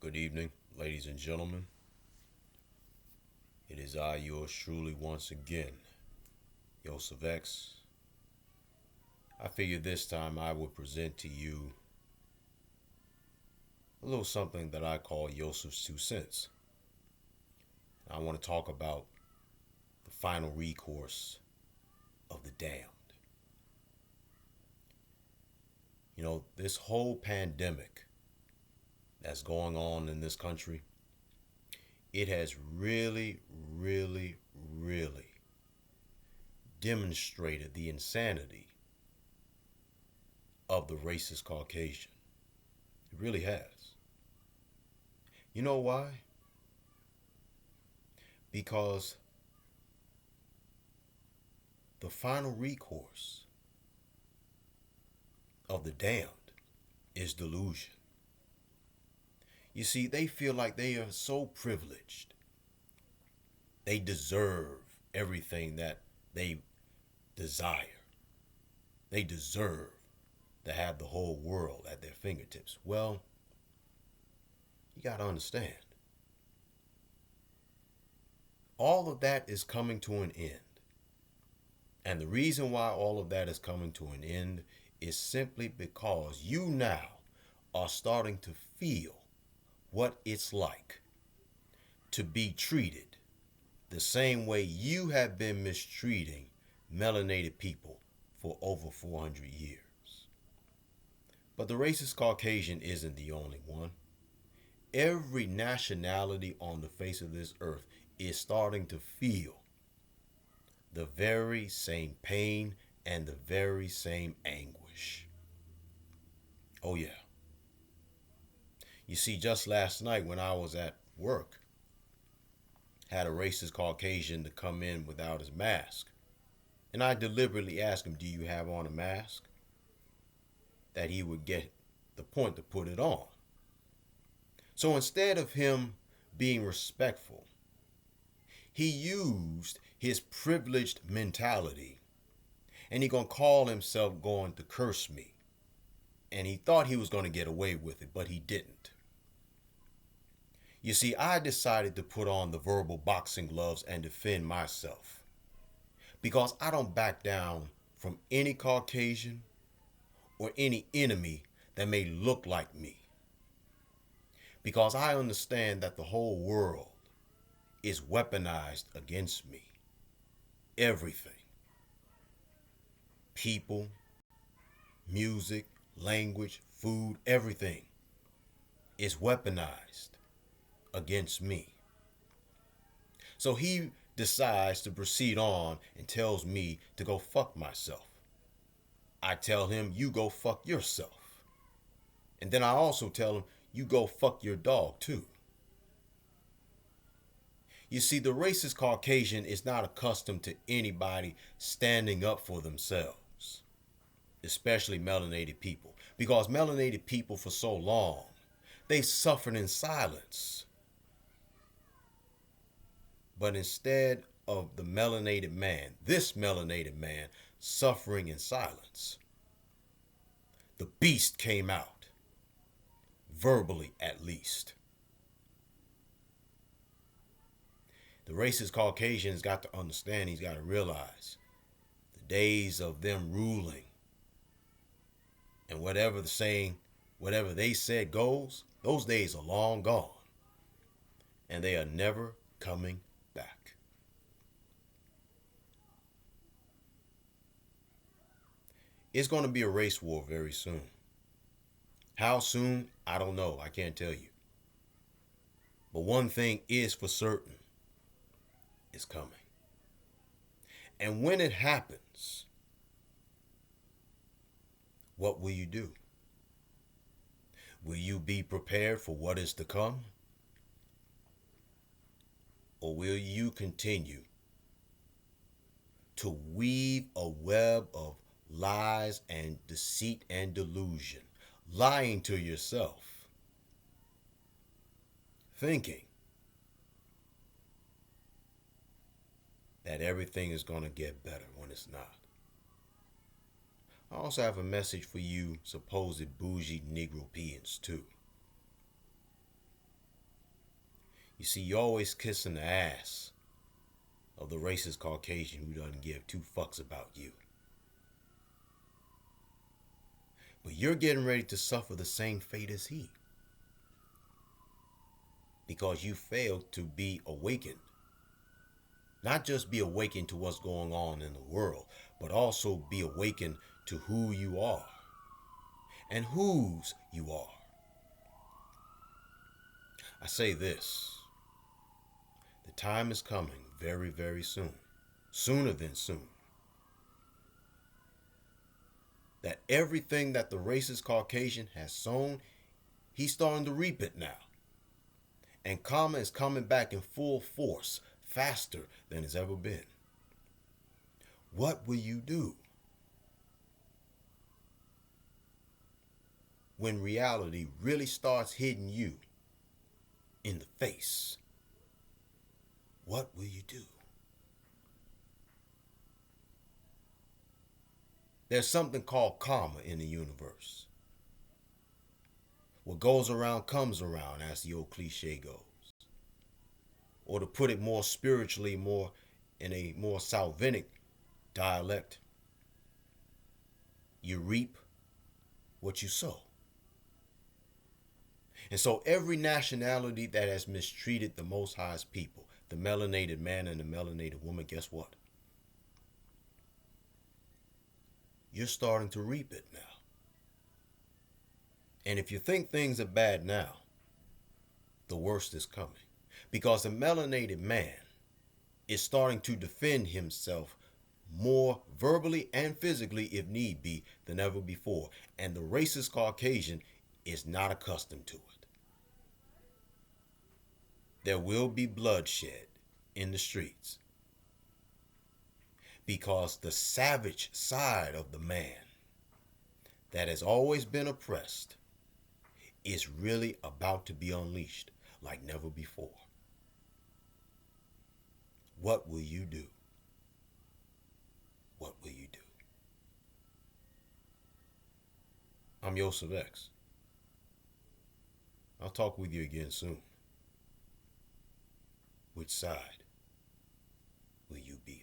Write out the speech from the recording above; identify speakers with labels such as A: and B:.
A: Good evening, ladies and gentlemen. It is I, yours truly, once again, Yosef X. I figured this time I would present to you a little something that I call Yosef's 2 cents. I want to talk about the final recourse of the damned. This whole pandemic that's going on in this country, it has really, really, really demonstrated the insanity of the racist Caucasian. It really has. You know why? Because the final recourse of the damned is delusion. You see, they feel like they are so privileged. They deserve everything that they desire. They deserve to have the whole world at their fingertips. Well, you got to understand, all of that is coming to an end. And the reason why all of that is coming to an end is simply because you now are starting to feel what it's like to be treated the same way you have been mistreating melanated people for over 400 years. But the racist Caucasian isn't the only one. Every nationality on the face of this earth is starting to feel the very same pain and the very same anguish. Oh yeah. You see, just last night when I was at work, had a racist Caucasian to come in without his mask. And I deliberately asked him, "Do you have on a mask?" That he would get the point to put it on. So instead of him being respectful, he used his privileged mentality and he gonna call himself going to curse me. And he thought he was gonna get away with it, but he didn't. You see, I decided to put on the verbal boxing gloves and defend myself. Because I don't back down from any Caucasian or any enemy that may look like me. Because I understand that the whole world is weaponized against me. Everything. People, music, language, food, everything is weaponized against me. So he decides to proceed on and tells me to go fuck myself. I tell him, "You go fuck yourself." And then I also tell him, "You go fuck your dog too." You see, the racist Caucasian is not accustomed to anybody standing up for themselves, especially melanated people. Because melanated people for so long, they suffered in silence. But instead of the melanated man, this melanated man, suffering in silence, the beast came out, verbally at least. The racist Caucasian's got to understand, he's got to realize the days of them ruling and whatever they said goes, those days are long gone. And they are never coming back. It's going to be a race war very soon. How soon? I don't know. I can't tell you. But one thing is for certain. It's coming. And when it happens, what will you do? Will you be prepared for what is to come? Or will you continue to weave a web of lies and deceit and delusion, lying to yourself, thinking that everything is going to get better when it's not? I also have a message for you supposed bougie Negro peons too. You see, you're always kissing the ass of the racist Caucasian who doesn't give two fucks about you. But you're getting ready to suffer the same fate as he. Because you failed to be awakened. Not just be awakened to what's going on in the world, but also be awakened to who you are and whose you are. I say this, the time is coming very, very soon, sooner than soon, that everything that the racist Caucasian has sown, he's starting to reap it now. And karma is coming back in full force, faster than it's ever been. What will you do when reality really starts hitting you in the face? What will you do? There's something called karma in the universe. What goes around comes around, as the old cliche goes. Or to put it more spiritually, more in a more Salvinic dialect, you reap what you sow. And so every nationality that has mistreated the Most High's people, the melanated man and the melanated woman, guess what? You're starting to reap it now. And if you think things are bad now, the worst is coming. Because the melanated man is starting to defend himself more verbally and physically, if need be, than ever before. And the racist Caucasian is not accustomed to it. There will be bloodshed in the streets. Because the savage side of the man that has always been oppressed is really about to be unleashed like never before. What will you do? What will you do? I'm Yosef X. I'll talk with you again soon. Which side will you be on?